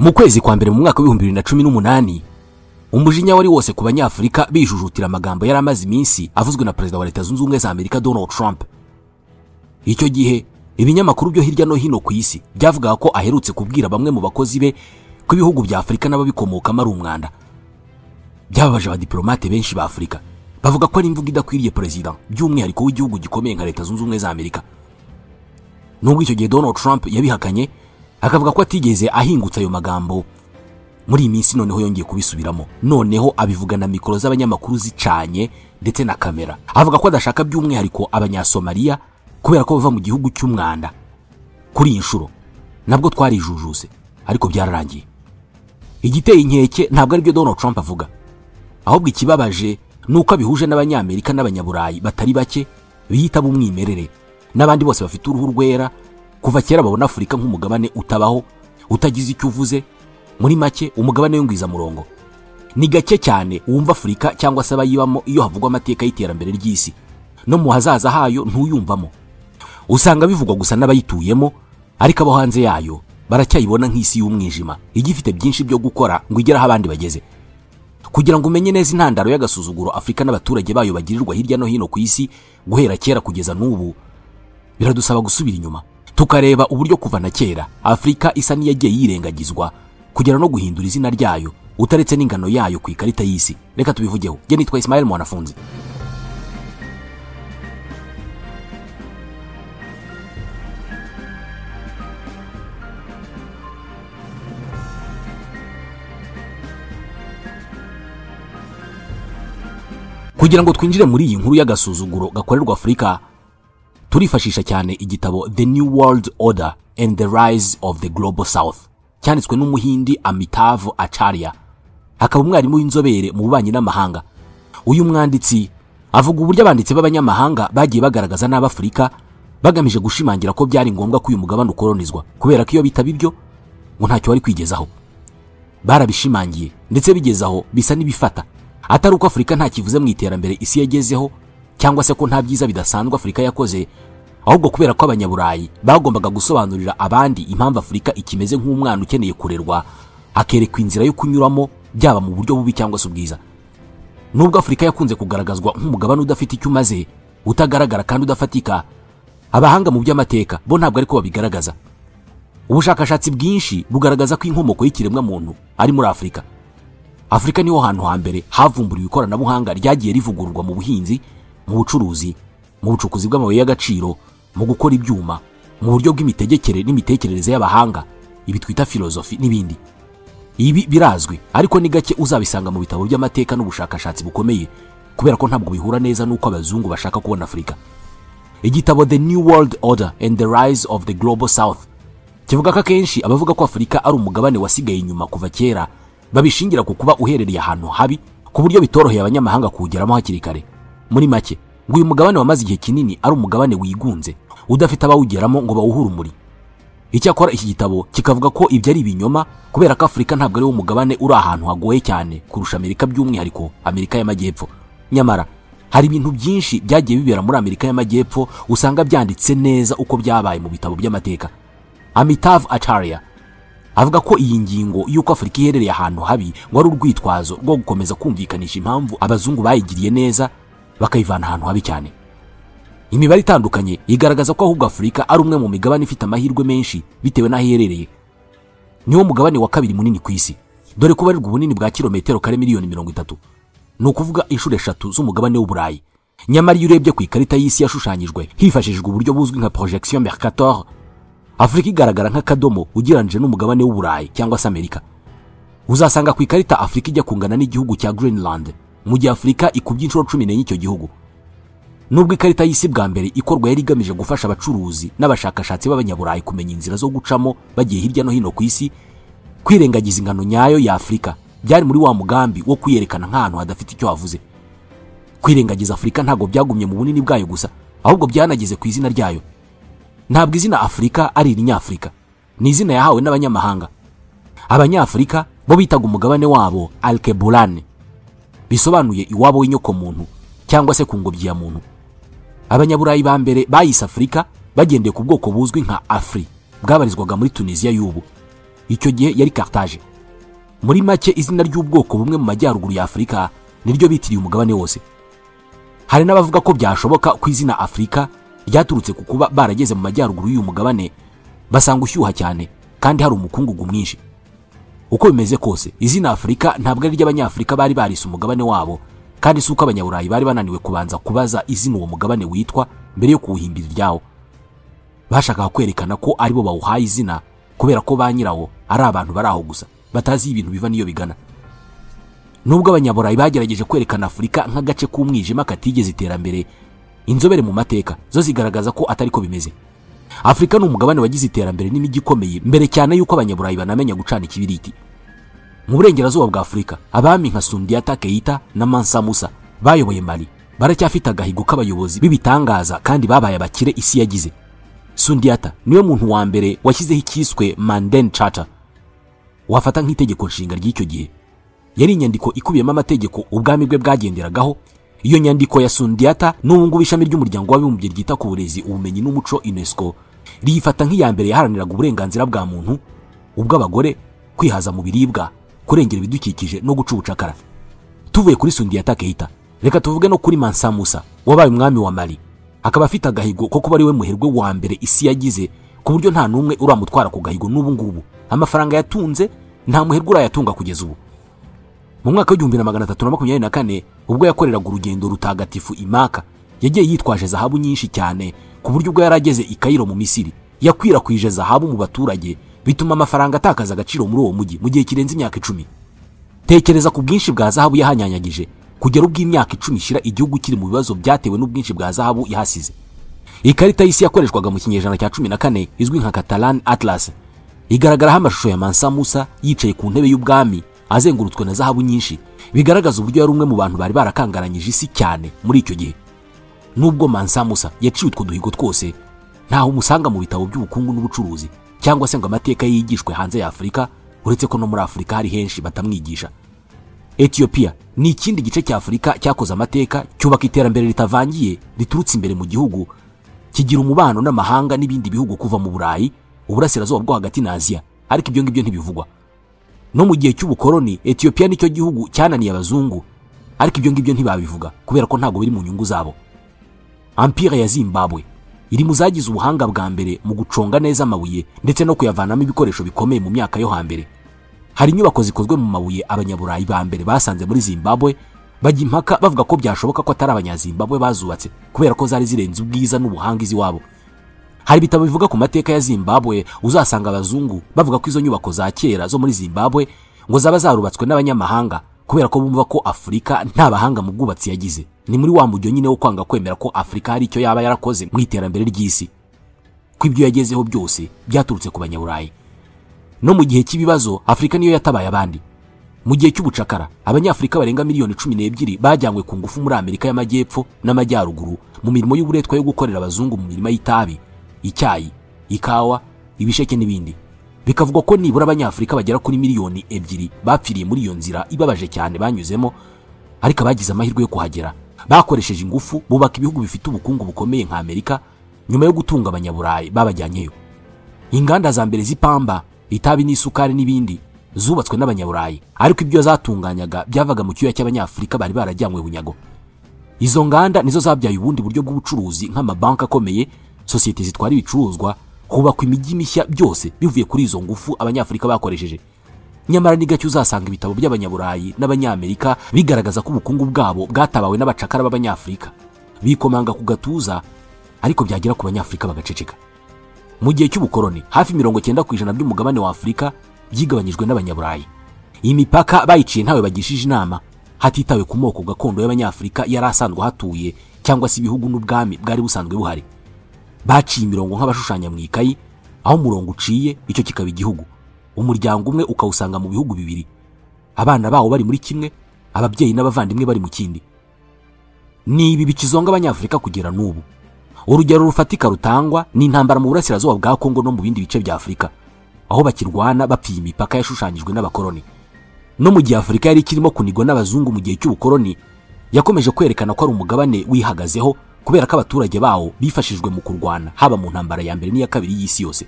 Mu kwezi kwa mbere mu mwaka wa 2018 umujinya wari wose ku banyafrika bijujutira amagambo yari amaze iminsi avuzwe na Perezida wa Leta Zunze Ubumwe za Amerika Donald Trump. Icyo gihe ibinyamakuru byo hirya no hino ku isi byavugaga ko aherutse kubwira bamwe mu bakozi be ko ibihugu bya Afrika n'ababikomokamo ari umwanda. Byababaje abadiplomate benshi ba Afrika bavuga ko ari imvugo idakwiriye Perezida by'umwihariko w'igihugu gikomeye nka Leta Zunze Ubumwe za Amerika. Nubwo icyo gihe Donald Trump yabihakanye akavuga ko atigeze ahingutsa ayo magambo, muri iyi minsi noneho yongeye kubisubiramo. Noneho abivugana mikoro z'abanyamakuru zicanye ndetse na kamera, avuga ko adashaka by'umwihariko abanyasomalia kubera ko bava mu gihugu cy'umwanda. Kuri iyi nshuro nabwo twarijujuse ariko byararangiye. Igiteye inkeke ntabwo ari byo Donald Trump avuga, ahubwo ikibabaje nuko abihuje n'abanyamerika n'abanyaburayi batari bake biyita bumwimerere n'abandi bose bafite uruhu rwera kuva kera babona Afrika nk'umugabane utabaho, utagize icyo uvuze. Muri make umugabane w'ingwiza murongo. Ni gake cyane wumva Afrika cyangwa se abayibamo iyo havugwa amateka y'iterambere ry'isi, no mu hazaza hayo ntuyumvamo. Usanga bivugwa gusa n'abayituyemo, ariko abo hanze yayo baracyayibona nk'isi y'umwijima igifite byinshi byo gukora ngo igere aho abandi bageze. Kugira ngo umenye neza intandaro y'agasuzuguro Afrika n'abaturage bayo bagirirwa hirya no hino ku isi guhera kera kugeza n'ubu, biradusaba gusubira inyuma tukareba uburyo kuva na kera Afrika isa niyagiye yirengagizwa kugera no guhindura izina ryayo utaretse n'ingano yayo ku ikarita y'isi. Reka tubivugeho. Je nitwa Ismael Mwanafunzi. Kugira ngo twinjire muri iyi nkuru y'agasuzuguro gakorerwa Afrika, turifashisha cyane igitabo The New World Order and the Rise of the Global South, cyanditswe n'umuhindi Amitav Acharya, akaba umwarimu w'inzobere mu bubanyi n'amahanga. Uyu mwanditsi avuga uburyo abanditsi b'abanyamahanga bagiye bagaragaza n'Abafrika bagamije gushimangira ko byari ngombwa ko uyu mugabane ukolonizwa, kubera ko iyo bitaba ibyo ngo ntacyo wari kwigezaho. Barabishimangiye ndetse bigezaho bisa n'ibifata, atari uko Afrika nta kivuze mu iterambere isi yagezeho cyangwa se ko nta byiza bidasanzwe Afrika yakoze, ahubwo kubera ko abanyaburayi bagombaga gusobanurira abandi impamvu Afrika ikimeze nk'umwana ukeneye kurerwa, akerekwa inzira yo kunyuramo byaba mu buryo bubi cyangwa se ubwiza. Nubwo Afrika yakunze kugaragazwa nk'umugabane udafite icyo umaze, utagaragara kandi udafatika, abahanga mu by'amateka bo ntabwo ariko babigaragaza. Ubushakashatsi bwinshi bugaragaza ko inkomoko y'ikiremwa muntu ari muri Afrika. Afrika niho hantu hambere havumburiwe ikoranabuhanga ryagiye rivugururwa mu buhinzi, mu bucuruzi, mu bucukuzi bw'amabuye y'agaciro, mu gukora ibyuma, mu buryo bw'imitegekere n'imitekerereze y'abahanga, ibi twita filozofi n'ibindi. Ibi birazwi ariko ni gake uzabisanga mu bitabo by'amateka n'ubushakashatsi bukomeye, kubera ko ntabwo bihura neza nuko abazungu bashaka kubona Afrika. Igitabo The New World Order and the Rise of the Global South kivuga ko akenshi abavuga ko Afrika ari umugabane wasigaye inyuma kuva kera babishingira ku kuba uherereye ahantu habi ku buryo bitoroheye abanyamahanga kuwugeramo hakiri kare. Muri make ngo uyu mugabane wamaze igihe kinini ari umugabane wigunze udafite abawugeramo ngo bawuhure umuri. Icyakora iki gitabo kikavuga ko ibyo ari ibinyoma, kubera ko Afrika ntabwo ari wo mugabane uri ahantu hagoye cyane kurusha Amerika, by'umwihariko Amerika y'Amajyepfo. Nyamara hari ibintu byinshi byagiye bibera muri Amerika y'Amajyepfo usanga byanditse neza uko byabaye mu bitabo by'amateka. Amitav Acharya avuga ko iyi ngingo y'uko Afrika iherereye ahantu habi ngo ari urwitwazo rwo gukomeza kumvikanisha impamvu abazungu bayigiriye neza bakayivana ahantu habi cyane. Imibare itandukanye igaragaza ko ahubwo Afrika ari umwe mu migabane ifite amahirwe menshi bitewe n'aho iherereye. Niwo mugabane wa kabiri munini ku isi, dore ko barirwa ubunini bwa kilometero kare miliyoni 30, ni ukuvuga inshuro 3 z'umugabane w'Uburayi. Nyamara iyo urebye ku ikarita y'isi yashushanyijwe hifashishijwe uburyo buzwi nka projection Mercator, Afrika igaragara nk'akadomo ugereranyije n'umugabane w'Uburayi cyangwa se Amerika. Uzasanga ku ikarita Afrika ijya kungana n'igihugu cya Greenland, mu gihe Afrika ikubye inshuro 14 y'icyo gihugu. Nubwo ikarita y'isi bwa mbere ikorwa yari igamije gufasha abacuruzi n'abashakashatsi b'abanyaburayi kumenya inzira zo gucamo bagiye hirya no hino ku isi, kwirengagiza ingano nyayo ya Afrika byari muri wa mugambi wo kwiyerekana nk'ahantu hadafite icyo havuze. Kwirengagiza Afrika ntabwo byagumye mu bunini bwayo gusa, ahubwo byanageze ku izina ryayo. Ntabwo izina Afrika ari irinyafrika, ni izina yahawe n'abanyamahanga. Abanyafrika bo bitaga umugabane wabo Alkebulan, bisobanuye iwabo w'inyoko muntu cyangwa se ku ngobyi ya muntu. Abanyaburayi ba mbere bayise Afrika bagendeye ku bwoko buzwi nka Afri bwabarizwaga muri Tunisia y'ubu. icyo gihe yari Carthage. Muri make izina ry'ubwoko bumwe mu majyaruguru ya Afurika niryo bitiriye umugabane wose. Hari n'abavuga ko byashoboka ko izina Afurika ryaturutse ku kuba barageze mu majyaruguru y'uyu mugabane basanga ushyuha cyane kandi hari umukungugu mwinshi. Uko bimeze kose, izina Afurika ntabwo ari ry'abanyafurika bari barise umugabane wabo, kandi si uko abanyaburayi bari bananiwe kubanza kubaza izina uwo mugabane witwa mbere yo kuwuhimbira iryawo. Bashakaga kwerekana ko aribo bawuhaye izina kubera ko ba nyirawo ari abantu bari aho gusa batazi ibintu biva niyo bigana. Nubwo abanyaburayi bagerageje kwerekana Afurika nk'agace k'umwijima katigeze iterambere, inzobere mu mateka zo zigaragaza ko atari ko bimeze. Afurika ni umugabane wagize iterambere n'imijyi ikomeye mbere cyane yuko abanyaburayi banamenya gucana ikibiriti. Mu burengerazuba bwa Afurika, abami nka Sundiata Keita na Mansa Musa bayoboye Mali baracyafite agahigo k'abayobozi b'ibitangaza kandi babaye abakire isi yagize. Sundiata niwe muntu wa mbere washyizeho icyiswe Manden Charter, wafata nk'itegeko nshinga ry'icyo gihe. Yari inyandiko ikubiyemo amategeko ubwami bwe bwagenderagaho. Iyo nyandiko ya Sundiata n'ubu ngubu ishami ry'umuryango w'abibumbye ryita ku burezi, ubumenyi n'umuco UNESCO riyifata nk'iya mbere yaharaniraga uburenganzira bwa muntu, ubw'abagore, kwihaza mu biribwa, kurengera ibidukikije no guca ubucakara. Tuvuye kuri Sundiata Keita, reka tuvuge no kuri Mansa Musa wabaye umwami wa Mali, akaba afite agahigo ko kuba ari we muherwe wa mbere isi yagize, ku buryo nta numwe uramutwara ku gahigo n'ubu ngubu. Amafaranga yatunze nta muherwe urayatunga kugeza ubu. Mu mwaka w'1324 ubwo yakoreraga urugendo rutagatifu Imaka, yagiye yitwaje zahabu nyinshi cyane ku buryo ubwo yarageze i Kairo mu Misiri yakwirakwije zahabu mu baturage, bituma amafaranga atakaza agaciro muri uwo mujyi mu gihe kirenze imyaka 10. Tekereza ku bwinshi bwa zahabu yahanyanyagije kugera ubwo imyaka 10 ishira igihugu kiri mu bibazo byatewe n'ubwinshi bwa zahabu yahasize. Ikarita y'isi yakoreshwaga mu kinyejana cya 14 izwi nka Catalan Atlas igaragaraho amashusho ya Mansa Musa yicaye ku ntebe y'ubwami azengurutswe na zahabu nyinshi, bigaragaza uburyo yari umwe mu bantu bari barakangaranyije isi cyane muri icyo gihe. Nubwo Mansa Musa yaciye utwo duhigo twose, ntaho umusanga mu bitabo by'ubukungu n'ubucuruzi cyangwa se ngo amateka yigishwe hanze ya Afurika, uretse ko no muri Afurika hari henshi batamwigisha. Ethiopia ni ikindi gice cya Afurika cyakoze amateka, cyubaka iterambere ritavangiye riturutse imbere mu gihugu, kigira umubano n'amahanga n'ibindi bihugu kuva mu Burayi, uburasirazuba bwo hagati na Aziya, ariko ibyo ngibyo ntibivugwa. No mu gihe cy'ubukoloni, Ethiopia nicyo gihugu cyananiye abazungu, ariko ibyo ngibyo ntibabivuga kubera ko ntago biri mu nyungu zabo. Empire ya Zimbabwe iri mu zagize ubuhanga bwa mbere mu guconga neza amabuye ndetse no kuyavanamo ibikoresho bikomeye mu myaka yo hambere. Hari inyubako zikozwe mu mabuye abanyaburayi ba mbere basanze muri Zimbabwe, bajya impaka bavuga ko byashoboka ko atari abanyazimbabwe bazubatse kubera ko zari zirenze ubwiza n'ubuhanga izi wabo. Hari bitabo bivuga ku mateka ya Zimbabwe, uzasanga abazungu bavuga ko izo nyubako za kera zo muri Zimbabwe ngo zaba zarubatswe n'abanyamahanga kubera ko bumva ko Afurika nta bahanga mu bwubatsi yagize. Ni muri wa mujyo nyine wo kwanga kwemera ko Afurika hari icyo yaba yarakoze mu iterambere ry'isi, ko ibyo yagezeho byose byaturutse ku banyaburayi. No mu gihe cy'ibibazo, Afurika niyo yatabaye abandi. Mu gihe cy'ubucakara, abanyafurika barenga miliyoni 12 bajyanywe ku ngufu muri Amerika y'Amajyepfo n'Amajyaruguru mu mirimo y'uburetwa yo gukorera abazungu mu mirima y'itabi, icyayi, ikawa, ibisheke n'ibindi. Bikavugwa ko nibura abanyafurika bagera kuri miliyoni 2 bapfiriye muri iyo nzira ibabaje cyane banyuzemo, ariko abagize amahirwe yo kuhagera bakoresheje ingufu bubaka ibihugu bifite ubukungu bukomeye nka Amerika nyuma yo gutunga abanyaburayi babajyanyeyo. Inganda za mbere z'ipamba, itabi n'isukari n'ibindi zubatswe n'abanyaburayi, ariko ibyo zatunganyaga byavaga mu cyuya cy'abanyafurika bari barajyanywe bunyago. Izo nganda nizo zabyaye ubundi buryo bw'ubucuruzi nk'amabanki akomeye, sosiyete zitwara ibicuruzwa, hubakwa imijyi mishya, byose bivuye kuri izo ngufu abanyafurika bakoresheje. Nyamara ni gake uzasanga ibitabo by'abanyaburayi n'abanyamerika bigaragaza ko ubukungu bwabo bwatabawe n'abacakara b'abanyafurika bikomanga ku gatuza, ariko byagera ku banyafurika bagaceceka. Mu gihe cy'ubukoloni, hafi 90% by'umugabane wa Afurika byigabanyijwe n'abanyaburayi. Iyi mipaka bayiciye ntawe bagishije inama, hatitawe ku moko gakondo y'abanyafurika yari asanzwe hatuye cyangwa se ibihugu n'ubwami bwari busanzwe buhari. Baciye imirongo nk'abashushanya mu ikayi, aho umurongo uciye icyo kikaba igihugu. Umuryango umwe ukawusanga mu bihugu bibiri, abana bawo bari muri kimwe, ababyeyi n'abavandimwe bari mu kindi. Ni ibi bikizonga abanyafurika kugera n'ubu. Urugero rufatika rutangwa ni intambara mu burasirazuba bwa Kongo no mu bindi bice bya Afurika, aho bakirwana bapfiye imipaka yashushanyijwe n'abakoloni. No mu gihe Afurika yari kirimo kunigwa n'abazungu mu gihe cy'ubukoloni, yakomeje kwerekana ko ari umugabane wihagazeho kubera ko abaturage bawo bifashijwe mu kurwana haba mu ntambara ya mbere n'iya kabiri y'isi yose.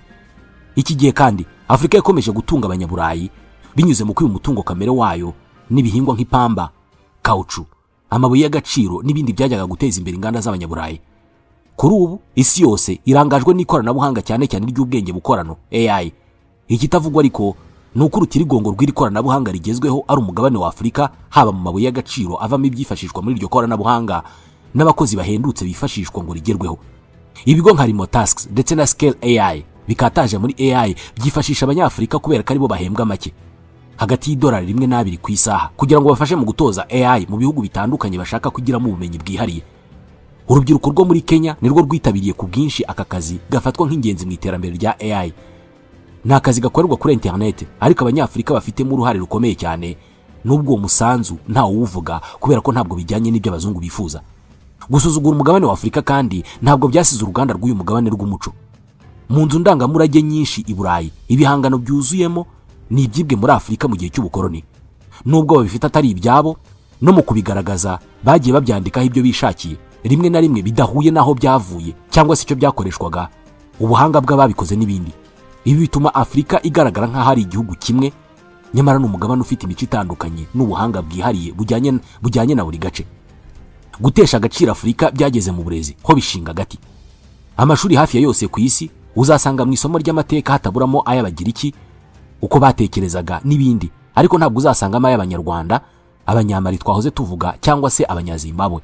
Iki gihe kandi Afurika yakomeje gutunga abanyaburayi binyuze mu kwiba umutungo kamere wayo n'ibihingwa nk'ipamba, kauchu, amabuye y'agaciro n'ibindi byajyaga guteza imbere inganda z'abanyaburayi. Kuri ubu isi yose irangajwe n'ikoranabuhanga cyane cyane ry'ubwenge bukorano AI. Ikitavugwa ariko nuko urutirigongo rw'iri koranabuhanga rigezweho ari umugabane wa Afurika, haba mu mabuye y'agaciro avamo ibyifashishwa muri iryo koranabuhanga n'abakozi bahendutse bifashishwa ngo rigerweho. Ibigo nka Remotasks ndetse na Scale AI bikataje muri AI byifashisha abanyafurika kubera ko aribo bahembwa make, hagati y'idolari 1 na 2 ku isaha, kugira ngo bafashe mu gutoza AI mu bihugu bitandukanye bashaka kugiramo ubumenyi bwihariye. Urubyiruko rwo muri Kenya nirwo rwitabiriye ku bwinshi aka kazi gafatwa nk'ingenzi mu iterambere rya AI. Nta kazi gakorerwa kuri internet, ariko abanyafurika bafitemo uruhare rukomeye cyane, nubwo uwo musanzu nta uwuvuga kubera ko ntabwo bijyanye n'ibyo abazungu bifuza. Gusuzugura umugabane wa Afurika kandi ntabwo byasize uruganda rw'uyu mugabane rw'umuco. Mu nzu ndangamurage nyinshi i Burayi, ibihangano byuzuyemo ni ibyibwe muri Afurika mu gihe cy'ubukoroni. Nubwo babifite atari ibyabo, no mu kubigaragaza bagiye babyandikaho ibyo bishakiye, rimwe na rimwe bidahuye naho byavuye cyangwa se icyo byakoreshwaga, ubuhanga bw'ababikoze n'ibindi. Ibi bituma Afurika igaragara nk'aho ari igihugu kimwe, nyamara n'umugabane ufite imico itandukanye n'ubuhanga bwihariye bujyanye na buri gace. Gutesha agaciro Afurika byageze mu burezi ho bishinga gati. Amashuri hafi ya yose ku isi uzasanga mu isomo ry'amateka hataburamo ay'Abagiriki, uko batekerezaga n'ibindi, ariko ntabwo uzasangamo ay'Abanyarwanda, Abanyamali twahoze tuvuga, cyangwa se Abanyazimbabwe.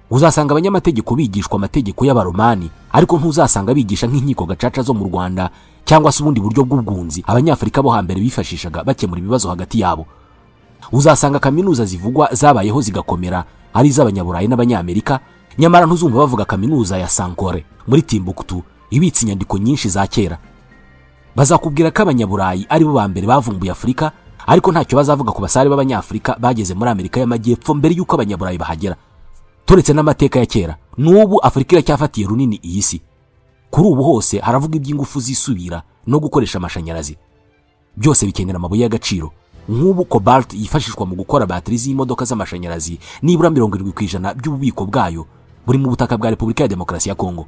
Uzasanga abanyamategeko bigishwa amategeko y'Abaromani, ariko ntuzasanga bigisha nk'inkiko gacaca zo mu Rwanda cyangwa se ubundi buryo bw'ubwunzi Abanyafurika bo hambere bifashishaga bakemura ibibazo hagati yabo. Uzasanga kaminuza zivugwa zabayeho zigakomera ari iz'Abanyaburayi n'Abanyamerika, nyamara ntuzumva bavuga kaminuza ya Sankore muri Timbuktu ibitse inyandiko nyinshi za kera. Bazakubwira ko Abanyaburayi ari bo bambere bavumbuye Afurika, ariko ntacyo bazavuga ku basare b'Abanyafurika bageze muri Amerika y'Amajyepfo mbere y'uko Abanyaburayi bahagera. Turetse n'amateka ya kera, n'ubu Afurika iracyafatiye runini iyi si. Kuri ubu hose haravuga iby'ingufu zisubira no gukoresha amashanyarazi. Byose bikenera amabuye y'agaciro. Nk'ubu cobalt yifashishwa mu gukora bateri z'imodoka z'amashanyarazi, nibura 70% by'ububiko bwayo buri mu butaka bwa Repubulika ya Demokarasi ya Kongo.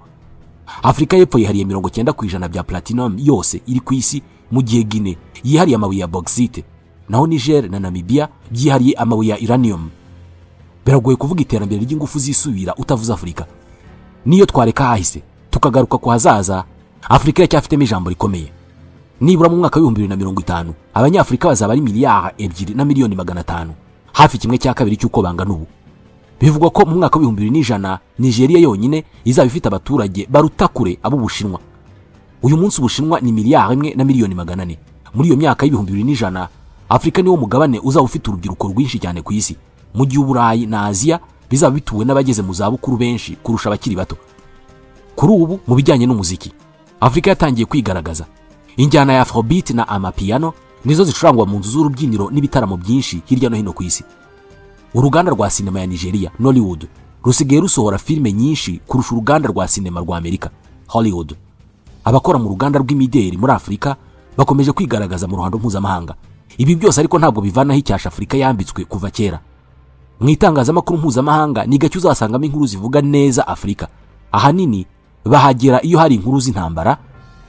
Afurika y'Epfo yihariye 90% bya platinum yose iri ku isi, mu gihe Guinea yihariye amabuye ya bauxite, naho Niger na Namibia byihariye amabuye ya uranium. Biragoye kuvuga iterambere ry'ingufu zisubira utavuze Afurika. Niyo twareka hahise tukagaruka ku hazaza, Afurika iracyafitemo ijambo rikomeye. Nibura mu mwaka wa 2050 Abanyafurika bazaba ari miliyari 2 na miliyoni 500, hafi kimwe cya kabiri cy'uko bangana ubu. Bivugwa ko mu mwaka wa 2100 Nigeria yonyine izaba ifite abaturage baruta kure ab'Ubushinwa. Uyu munsi Ubushinwa ni miliyari 1 na miliyoni 400. Muri iyo myaka y'2100 Afurika niwo mugabane uzaba ufite urubyiruko rwinshi cyane ku isi, mu gihe Uburayi na Aziya bizaba bituwe n'abageze mu zabukuru benshi kurusha abakiri bato. Kuri ubu mu bijyanye n'umuziki, Afurika yatangiye kwigaragaza. Injyana ya Afrobeat na Amapiano nizo zicurangwa mu nzu z'urubyiniro n'ibitaramo byinshi hirya no hino ku isi. Uruganda rwa sinema ya Nigeria, Nollywood, rusigaye rusohora filime nyinshi kurusha uruganda rwa sinema rwa Amerika, Hollywood. Abakora mu ruganda rw'imideli muri Afurika bakomeje kwigaragaza mu ruhando mpuzamahanga. Ibi byose ariko ntabwo bivanaho icyasha Afurika yambitswe kuva kera. Mu itangazamakuru mpuzamahanga ni gake uzasangamo inkuru zivuga neza Afurika. Ahanini bahagera iyo hari inkuru z'intambara,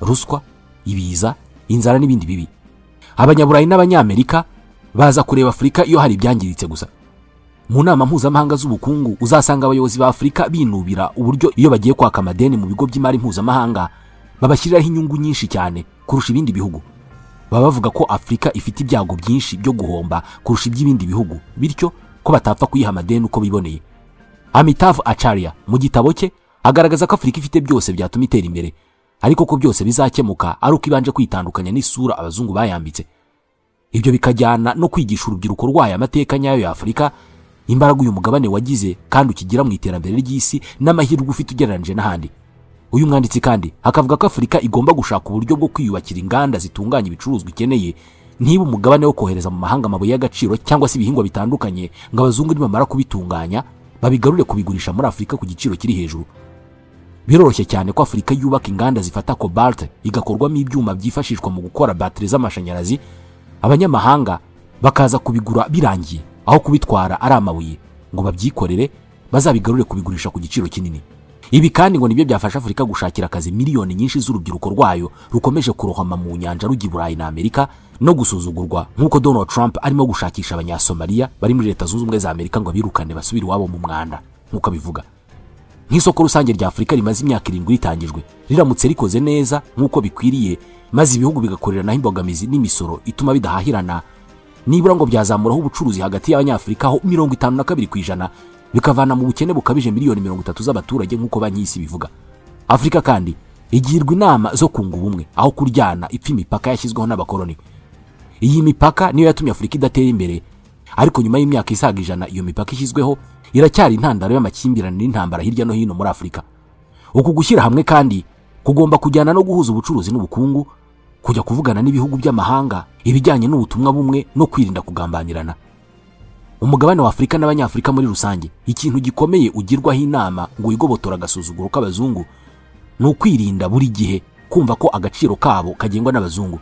ruswa, ibiza, inzara n'ibindi bibi. Abanyaburayi n'Abanyamerika baza kureba Afurika iyo hari ibyangiritse gusa. Mu nama mpuzamahanga z'ubukungu uzasanga abayobozi ba Afurika binubira uburyo iyo bagiye kwaka amadeni mu bigo by'imari mpuzamahanga babashyiriraho inyungu nyinshi cyane kurusha ibindi bihugu. Baba bavuga ko Afurika ifite ibyago byinshi byo guhomba kurusha iby'ibindi bihugu, bityo ko batapfa kuyiha amadeni uko biboneye. Amitav Acharya mu gitabo cye agaragaza ko Afurika ifite byose byatuma itera imbere, ariko ko byose bizakemuka ari uko ibanje kwitandukanya n'isura abazungu bayambitse. Ibyo bikajyana no kwigisha urubyiruko rwayo amateka nyayo ya Afurika, imbaraga uyu mugabane wagize kandi ukigira mu iterambere ry'isi n'amahirwe ufite ugereranije n'ahandi. Uyu mwanditsi kandi akavuga ko Afurika igomba gushaka uburyo bwo kwiyubakira inganda zitunganya ibicuruzwa ikeneye, ntiba umugabane wo kohereza mu mahanga amabuye y'agaciro cyangwa se ibihingwa bitandukanye ngo abazungu nibamara kubitunganya babigarure kubigurisha muri Afurika ku giciro kiri hejuru. Biroroshye cyane ko Afurika yubaka inganda zifata cobalt igakorwamo ibyuma byifashishwa mu gukora bateri z'amashanyarazi, abanyamahanga bakaza kubigura birangiye aho kubitwara ari amabuye ngo babyikorere bazabigarure kubigurisha ku giciro kinini. Ibi kandi ngo nibyo byafasha Afurika gushakira akazi miliyoni nyinshi z'urubyiruko rwayo rukomeje kurohama mu nyanja rujya i Burayi na Amerika no gusuzugurwa, nk'uko Donald Trump arimo gushakisha abanyasomalia bari muri Leta Zunze Ubumwe za Amerika ngo birukane basubire iwabo mu mwanda nk'uko abivuga. Nk'isoko rusange rya Afurika rimaze imyaka 7 ritangijwe, riramutse rikoze neza nk'uko bikwiriye, maze ibihugu bigakorerana imbogamizi n'imisoro ituma bidahahirana, nibura ngo byazamuraho ubucuruzi hagati y'Abanyafurika ho 52% bikavana mu bukene bukabije miliyoni 30 z'abaturage nk'uko banki y'isi bivuga. Afurika kandi igirwa inama zo kunga ubumwe aho kuryana ipfa imipaka yashyizweho n'abakoloni. Iyi mipaka niyo yatumye Afurika idatera imbere, ariko nyuma y'imyaka isaga 100 iyo mipaka ishyizweho iracyari intandaro y'amakimbirane n'intambara hirya no hino muri Afurika. Uku gushyira hamwe kandi kugomba kujyana no guhuza ubucuruzi n'ubukungu, kujya kuvugana n'ibihugu by'amahanga ibijyanye n'ubutumwa bumwe no kwirinda kugambanirana. Umugabane wa Afurika n'Abanyafurika muri rusange, ikintu gikomeye ugirwaho inama ngo igobotora agasuzuguro k'abazungu ni ukwirinda buri gihe kumva ko agaciro kabo kagengwa n'abazungu.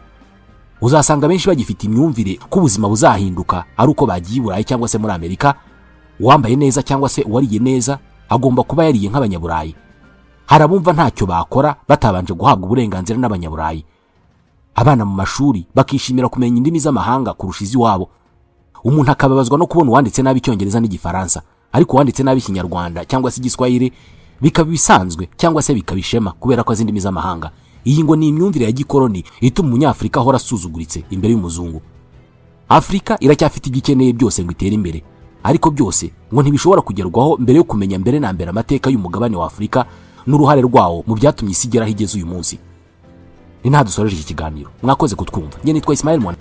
Uzasanga benshi bagifite imyumvire ko ubuzima buzahinduka ari uko bagiye i Burayi cyangwa se muri Amerika, uwambaye neza cyangwa se uwariye neza agomba kuba yariye nk'Abanyaburayi. Harabumva ntacyo bakora batabanje guhabwa uburenganzira n'Abanyaburayi. Abana mu mashuri bakishimira kumenya indimi z'amahanga kurusha iz'iwabo. Umuntu akababazwa no kubona uwanditse nabi Icyongereza n'Igifaransa, ariko uwanditse nabi Ikinyarwanda cyangwa se Igiswahili bikaba bisanzwe cyangwa se bikabishema kubera ko azindimi z'amahanga. Iyi ngo ni imyumvire ya gikoloni ituma umunyafrika ahora asuzuguritse imbere y'umuzungu. Afrika iracyafite igikeneye byose ngo itere imbere, ariko byose ngo ntibishobora kugerwaho mbere yo kumenya mbere na mbere amateka y'umugabane wa Afrika n'uruhare rwawo mu byatumye isi igeraho igeze uyu munsi. Ni nta dusoreje iki kiganiro. Mwakoze kutwumva. Nge nitwa Ismael Mwana.